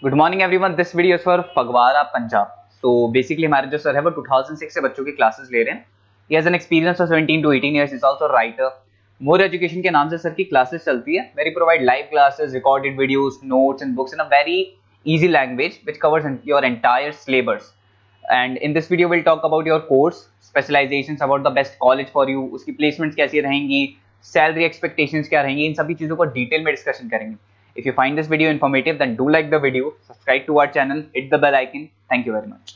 Good morning everyone. This video is for Phagwara Punjab. तो basically हमारे जो सर है वो 2006 से बच्चों की क्लासेस ले रहे हैं। He has an experience of 17 to 18 years. Is also writer. More education के नाम से सर की क्लासेस चलती है। Very provide live classes, recorded videos, notes and books in a very easy language which covers your entire syllabus. And in this video we'll talk about your course specializations, about the best college for you, उसकी placements कैसी रहेंगी, salary expectations क्या रहेंगी, इन सभी चीजों को detail में discussion करेंगे। If you find this video informative, then do like the video, subscribe to our channel, hit the bell icon. Thank you very much.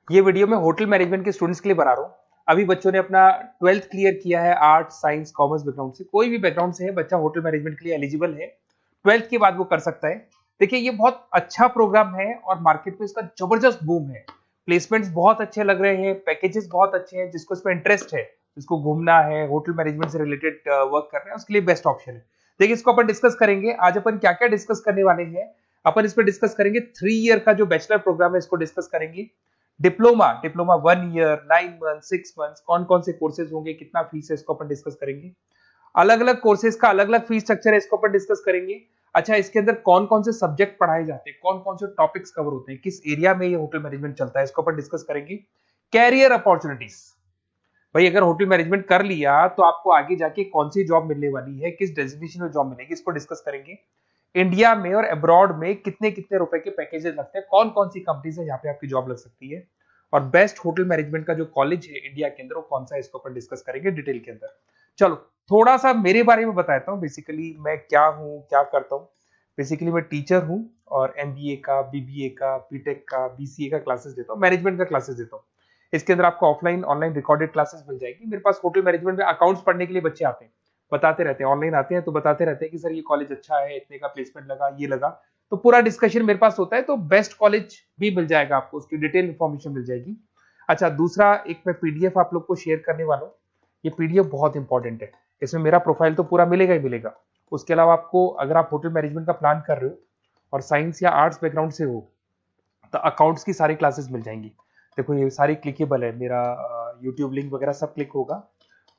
ये वीडियो मैं होटल मैनेजमेंट के स्टूडेंट्स के लिए बना रहा हूँ। अभी बच्चों ने अपना 12th क्लियर किया है, आर्ट साइंस कॉमर्स बैकग्राउंड से, कोई भी बैकग्राउंड से है बच्चा होटल मैनेजमेंट के लिए एलिजिबल है। 12th के बाद वो कर सकता है। देखिए ये बहुत अच्छा प्रोग्राम है और मार्केट में इसका जबरदस्त बूम है। प्लेसमेंट्स बहुत अच्छे लग रहे हैं, पैकेजेस बहुत अच्छे हैं। जिसको इसमें इंटरेस्ट है, जिसको घूमना है, होटल मैनेजमेंट से रिलेटेड वर्क कर रहे हैं, उसके लिए बेस्ट ऑप्शन है। देखिए इसको अपन डिस्कस करेंगे। आज अपन क्या क्या डिस्कस करने वाले हैं, अपन इस पर डिस्कस करेंगे 3 ईयर का जो बैचलर प्रोग्राम है इसको डिस्कस करेंगे। डिप्लोमा 1 ईयर, 9 मंथ, 6 मंथ, कौन कौन से कोर्सेज होंगे, कितना फीस है, इसको अपन डिस्कस करेंगे। अलग अलग कोर्सेज का अलग अलग फीस स्ट्रक्चर है, इसको अपन डिस्कस करेंगे। अच्छा, इसके अंदर कौन कौन से सब्जेक्ट पढ़ाए जाते हैं, कौन कौन से टॉपिक्स कवर होते हैं, किस एरिया में ये होटल मैनेजमेंट चलता है, इसको अपन डिस्कस करेंगे। कैरियर अपॉर्चुनिटीज, भाई अगर होटल मैनेजमेंट कर लिया तो आपको आगे जाके कौन सी जॉब मिलने वाली है, किस डेजिग्नेशन में जॉब मिलेगी, इसको डिस्कस करेंगे। इंडिया में और अब्रॉड में कितने कितने रुपए के पैकेजेस लगते हैं, कौन कौन सी कंपनीज है यहाँ पे आपकी जॉब लग सकती है, और बेस्ट होटल मैनेजमेंट का जो कॉलेज है इंडिया के अंदर वो कौन सा है, इसको अपन डिस्कस करेंगे डिटेल के अंदर। चलो थोड़ा सा मेरे बारे में बताता हूँ। बेसिकली मैं क्या हूँ, क्या करता हूँ। बेसिकली मैं टीचर हूँ और एमबीए का, बीबीए का, बीटेक का, बीसीए का क्लासेस देता हूँ, मैनेजमेंट का क्लासेस देता हूँ। इसके अंदर आपको ऑफलाइन ऑनलाइन रिकॉर्डेड क्लासेस मिल जाएगी। मेरे पास होटल मैनेजमेंट में अकाउंट्स पढ़ने के लिए बच्चे आते हैं, बताते रहते हैं, ऑनलाइन आते हैं तो बताते रहते हैं कि सर ये कॉलेज अच्छा है, इतने का प्लेसमेंट लगा, ये लगा। तो पूरा डिस्कशन मेरे पास होता है, तो बेस्ट कॉलेज भी मिल जाएगा आपको, उसकी डिटेल इंफॉर्मेशन मिल जाएगी। अच्छा, दूसरा एक मैं पीडीएफ आप लोग को शेयर करने वाला हूँ। ये पीडीएफ बहुत इंपॉर्टेंट है, इसमें मेरा प्रोफाइल तो पूरा मिलेगा ही मिलेगा। उसके अलावा आपको अगर आप होटल मैनेजमेंट का प्लान कर रहे हो और साइंस या आर्ट्स बैकग्राउंड से हो तो अकाउंट्स की सारी क्लासेस मिल जाएंगी। देखो ये सारी क्लिकेबल है, मेरा यूट्यूब लिंक वगैरह सब क्लिक होगा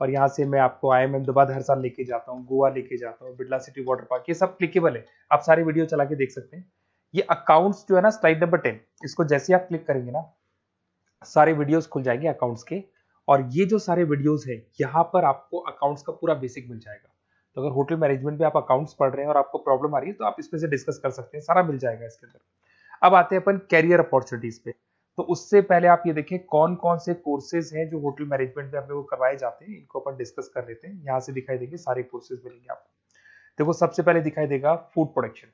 और यहाँ से मैं आपको IIM अहमदाबाद हर साल लेके जाता हूँ, गोवा लेके जाता हूँ, बिरला सिटी वाटर पार्क, ये सब क्लिकेबल है। आप सारी वीडियो चला के देख सकते हैं। ये अकाउंट्स जो है ना, स्लाइड नंबर 10, इसको जैसे आप क्लिक करेंगे ना सारे वीडियोस खुल जाएंगे अकाउंट्स के। और ये जो सारे वीडियोस है यहाँ पर आपको अकाउंट्स का पूरा बेसिक मिल जाएगा। तो अगर होटल मैनेजमेंट में आप अकाउंट्स पढ़ रहे हैं और आपको प्रॉब्लम आ रही है तो आप इसमें से डिस्कस कर सकते हैं, सारा मिल जाएगा इसके अंदर। अब आते हैं अपन कैरियर अपॉर्चुनिटीज पे। तो उससे पहले आप ये देखें कौन कौन से कोर्सेज हैं जो होटल मैनेजमेंट में अपने को करवाए जाते हैं, इनको अपन डिस्कस कर लेते हैं। यहाँ से दिखाई देंगे सारे कोर्सेज मिलेंगे आपको। देखो सबसे पहले दिखाई देगा फूड प्रोडक्शन।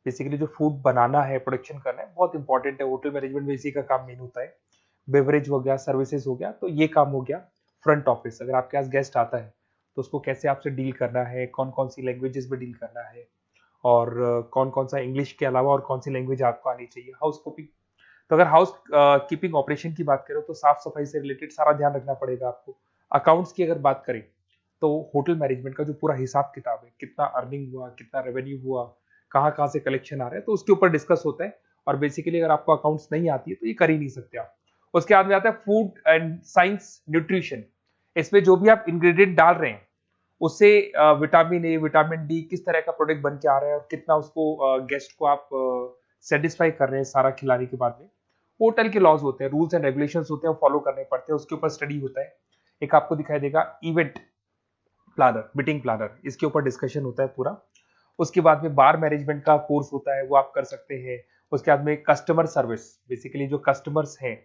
बेसिकली जो फूड बनाना है, प्रोडक्शन करना है, बहुत इंपॉर्टेंट है। होटल मैनेजमेंट में इसी का काम मेन होता है। बेवरेज हो गया, सर्विसेज हो गया, तो ये काम हो गया। फ्रंट ऑफिस, अगर आपके पास गेस्ट आता है तो उसको कैसे आपसे डील करना है, कौन कौन सी लैंग्वेजेस में डील करना है, और कौन कौन सा इंग्लिश के अलावा और कौन सी लैंग्वेज आपको आनी चाहिए। हाउस कीपिंग, तो अगर हाउस कीपिंग ऑपरेशन की बात करें तो साफ सफाई से रिलेटेड सारा ध्यान रखना पड़ेगा आपको। अकाउंट्स की अगर बात करें तो होटल मैनेजमेंट का जो पूरा हिसाब किताब है, कितना अर्निंग हुआ, कितना रेवेन्यू हुआ, कहाँ कहाँ से कलेक्शन आ रहा है, तो उसके ऊपर डिस्कस होता है। और बेसिकली अगर आपको अकाउंट्स नहीं आती है तो ये कर ही नहीं सकते आप। उसके बाद में आता है फूड एंड साइंस न्यूट्रिशन। इसमें जो भी आप इंग्रेडिएंट डाल रहे हैं उससे विटामिन ए, विटामिन डी, किस तरह का प्रोडक्ट बन के आ रहा है और कितना उसको गेस्ट को आप सेटिस्फाई कर रहे हैं सारा खिलाने के बाद में। होटल के लॉज होते हैं, रूल्स एंड रेगुलेशंस होते हैं, वो फॉलो करने पड़ते हैं, उसके ऊपर स्टडी होता है। एक आपको दिखाई देगा इवेंट प्लानर, मीटिंग प्लानर, इसके ऊपर डिस्कशन होता है पूरा। उसके बाद में बार मैनेजमेंट का कोर्स होता है, वो आप कर सकते हैं। उसके बाद में कस्टमर सर्विस, बेसिकली जो कस्टमर्स हैं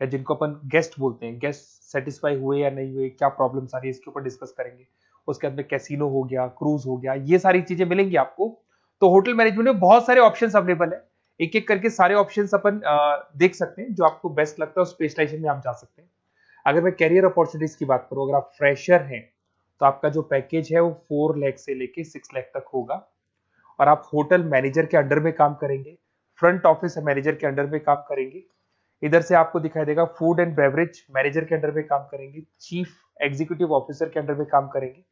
या जिनको अपन गेस्ट बोलते हैं, गेस्ट सेटिस्फाई हुए या नहीं हुए, क्या प्रॉब्लम्स आ रही है, इसके ऊपर डिस्कस करेंगे। उसके बाद में कैसीनो हो गया, क्रूज हो गया, ये सारी चीजें मिलेंगी आपको। तो होटल मैनेजमेंट में बहुत सारे ऑप्शंस अवेलेबल है, एक एक करके सारे ऑप्शंस अपन देख सकते हैं। जो आपको बेस्ट लगता है उस स्पेशलाइजेशन में आप जा सकते हैं। अगर मैं कैरियर अपॉर्चुनिटीज की बात करूं, अगर आप फ्रेशर हैं तो आपका जो पैकेज है वो 4 लाख से लेके 6 लाख तक होगा। और आप होटल मैनेजर के अंडर में काम करेंगे, फ्रंट ऑफिस मैनेजर के अंडर में काम करेंगे। इधर से आपको दिखाई देगा फूड एंड बेवरेज मैनेजर के अंडर में काम करेंगे, चीफ एग्जीक्यूटिव ऑफिसर के अंडर में काम करेंगे,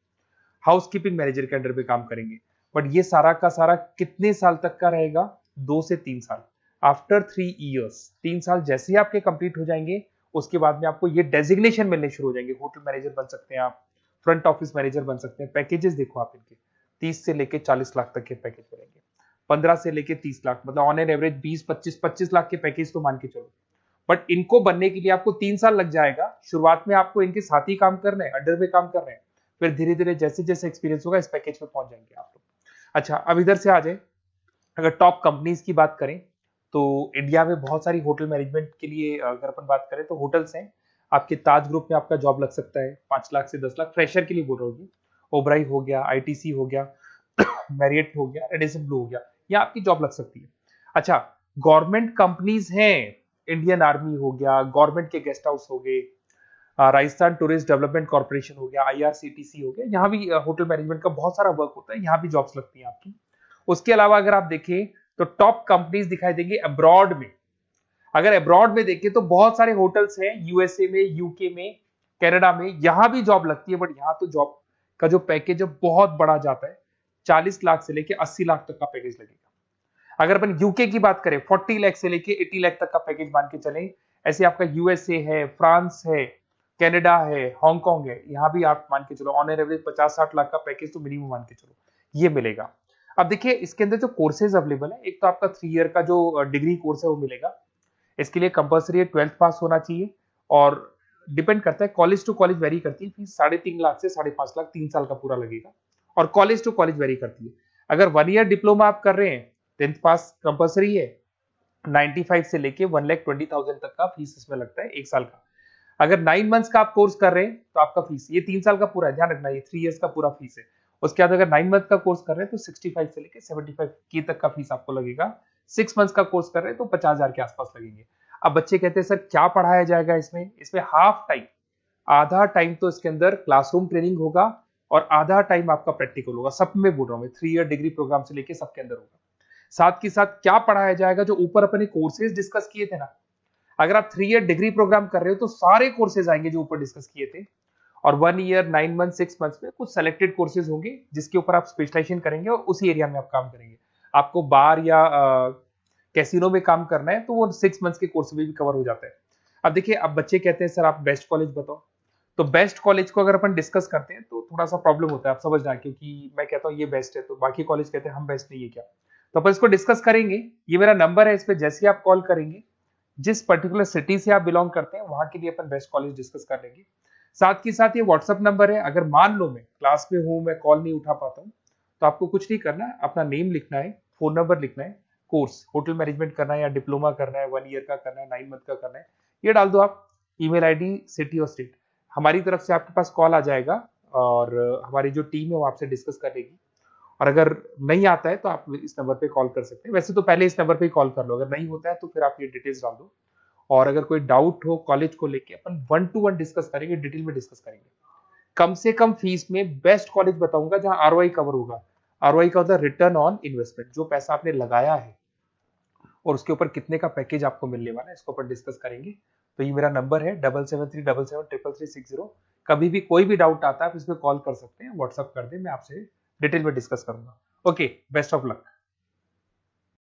हाउसकीपिंग मैनेजर के अंडर में काम करेंगे। बट ये सारा का सारा कितने साल तक का रहेगा? 2 से 3 साल। आफ्टर 3 ईयर्स, 3 साल जैसे ही आपके कंप्लीट हो जाएंगे उसके बाद में आपको ये डेजिग्नेशन मिलने शुरू हो जाएंगे। होटल मैनेजर बन सकते हैं आप, फ्रंट ऑफिस मैनेजर बन सकते हैं। पैकेजेस देखो आप इनके 30 से लेके 40 लाख तक के पैकेज मिलेंगे। 15 से लेके 30 लाख, मतलब ऑन एन एवरेज 20-25 लाख के पैकेज तो मान के चलो। बट इनको बनने के लिए आपको 3 साल लग जाएगा। शुरुआत में आपको इनके साथ ही काम करना है, अंडर में काम कर रहे हैं, फिर धीरे धीरे जैसे जैसे एक्सपीरियंस होगा इस पैकेज पे पहुंच जाएंगे आप लोग। अच्छा, अब इधर से आ जाए, अगर टॉप कंपनीज की बात करें तो इंडिया में बहुत सारी होटल मैनेजमेंट के लिए अगर अपन बात करें तो होटल्स हैं। आपके ताज ग्रुप में आपका जॉब लग सकता है 5 लाख से 10 लाख, फ्रेशर के लिए बोल रहा हूँ। ओबराई हो गया, आईटीसी हो गया, मैरियट हो गया, रेडिसन ब्लू हो गया, यहाँ आपकी जॉब लग सकती है। अच्छा, गवर्नमेंट कंपनीज हैं, इंडियन आर्मी हो गया, गवर्नमेंट के गेस्ट हाउस हो गए, राजस्थान टूरिस्ट डेवलपमेंट कॉर्पोरेशन हो गया, आईआरसीटीसी हो गया, यहाँ भी होटल मैनेजमेंट का बहुत सारा वर्क होता है, यहाँ भी जॉब्स लगती हैं आपकी। उसके अलावा अगर आप देखें तो टॉप कंपनीज दिखाई देंगे अब्रॉड में। अगर अब्रॉड में देखें तो बहुत सारे होटल्स हैं यूएसए में, यूके में, कनाडा में, यहां भी जॉब लगती है। बट यहाँ तो जॉब का जो पैकेज है बहुत बड़ा जाता है, 40 लाख से लेके 80 लाख तक का पैकेज लगेगा। अगर अपन यूके की बात करें 40 लाख से लेके 80 लाख तक का पैकेज मान के चले। ऐसे आपका यूएसए है, फ्रांस है, कनाडा है, हांगकांग है, यहाँ भी आप मान के चलो ऑन एन एवरेज 50-60 लाख का पैकेज तो मिनिमम मान के चलो ये मिलेगा। अब देखिए इसके अंदर जो कोर्सेज अवेलेबल है, एक तो आपका 3 ईयर का जो डिग्री कोर्स है वो मिलेगा। इसके लिए कंपलसरी 12th पास होना चाहिए और डिपेंड करता है, कॉलेज टू कॉलेज वेरी करती है फीस। 3.5 लाख से 5.5 लाख 3 साल का पूरा लगेगा, और कॉलेज टू कॉलेज वेरी करती है। अगर 1 ईयर डिप्लोमा आप कर रहे हैं, 10th पास कंपलसरी है, 95 से लेके 1,20,000 तक का फीस इसमें लगता है 1 साल का। अगर 9 मंथ्स का आप कोर्स कर रहे हैं तो आपका फीस, ये 3 साल का पूरा है, ध्यान रखना, ये 3 इयर्स का पूरा फीस है। उसके बाद अगर 9 मंथ का कोर्स कर रहे हैं तो 65 से लेके 75 के तक का फीस आपको लगेगा। 6 मंथ्स का कोर्स कर रहे हैं तो 50,000 के आसपास लगेंगे। अब बच्चे कहते हैं सर क्या पढ़ाया जाएगा इसमें? इसमें हाफ टाइम, आधा टाइम तो इसके अंदर क्लासरूम ट्रेनिंग होगा और आधा टाइम आपका प्रैक्टिकल होगा। सब में बोल रहा हूँ मैं, 3 ईयर डिग्री प्रोग्राम से लेके सबके अंदर होगा। साथ के साथ क्या पढ़ाया जाएगा, जो ऊपर अपने कोर्सेज डिस्कस किए थे ना, अगर आप 3 ईयर डिग्री प्रोग्राम कर रहे हो तो सारे कोर्सेज आएंगे जो ऊपर डिस्कस किए थे। और 1 ईयर, 9 मंथ, 6 मंथ्स में कुछ सेलेक्टेड कोर्सेज होंगे जिसके ऊपर आप स्पेशलाइजेशन करेंगे और उसी एरिया में आप काम करेंगे। आपको बार या कैसीनो में काम करना है तो वो 6 मंथ्स के कोर्स में भी कवर हो जाता है। अब देखिए, अब बच्चे कहते हैं सर आप बेस्ट कॉलेज बताओ। तो बेस्ट कॉलेज को अगर अपन डिस्कस करते हैं तो थोड़ा सा प्रॉब्लम होता है, आप समझना, क्योंकि मैं कहता हूँ ये बेस्ट है तो बाकी कॉलेज कहते हैं हम बेस्ट नहीं है क्या। तो अपन इसको डिस्कस करेंगे। ये मेरा नंबर है, इस पे जैसे आप कॉल करेंगे, जिस पर्टिकुलर सिटी से आप बिलोंग करते हैं वहां के लिए अपन बेस्ट कॉलेज डिस्कस कर लेंगे। साथ ही साथ ये व्हाट्सअप नंबर है, अगर मान लो मैं क्लास में हूं, मैं कॉल नहीं उठा पाता हूँ, तो आपको कुछ नहीं करना है, अपना नेम लिखना है, फोन नंबर लिखना है, कोर्स होटल मैनेजमेंट करना है या डिप्लोमा करना है, 1 ईयर का करना है, 9 मंथ का करना है, ये डाल दो आप, ईमेल आईडी, सिटी और स्टेट। हमारी तरफ से आपके पास कॉल आ जाएगा और हमारी जो टीम है वो आपसे डिस्कस कर लेगी। और अगर नहीं आता है तो आप इस नंबर पे कॉल कर सकते हैं। वैसे तो पहले इस नंबर पे कॉल कर लो, अगर नहीं होता है तो फिर आप ये डिटेल्स डाल दो। और अगर कोई डाउट हो कॉलेज को लेके, अपन 1 to 1 डिस्कस करेंगे, डिटेल में डिस्कस करेंगे। कम से कम फीस में बेस्ट कॉलेज बताऊंगा जहां आरओआई कवर होगा। आरओआई का होता है रिटर्न ऑन इन्वेस्टमेंट, जो पैसा आपने लगाया है और उसके ऊपर कितने का पैकेज आपको मिलने वाला है, इसको अपन डिस्कस करेंगे। तो ये मेरा नंबर है 7737733360। कभी भी कोई भी डाउट आता है आप इसमें कॉल कर सकते हैं, व्हाट्सअप कर दे, मैं आपसे डिटेल में डिस्कस करूंगा। Okay, best of luck.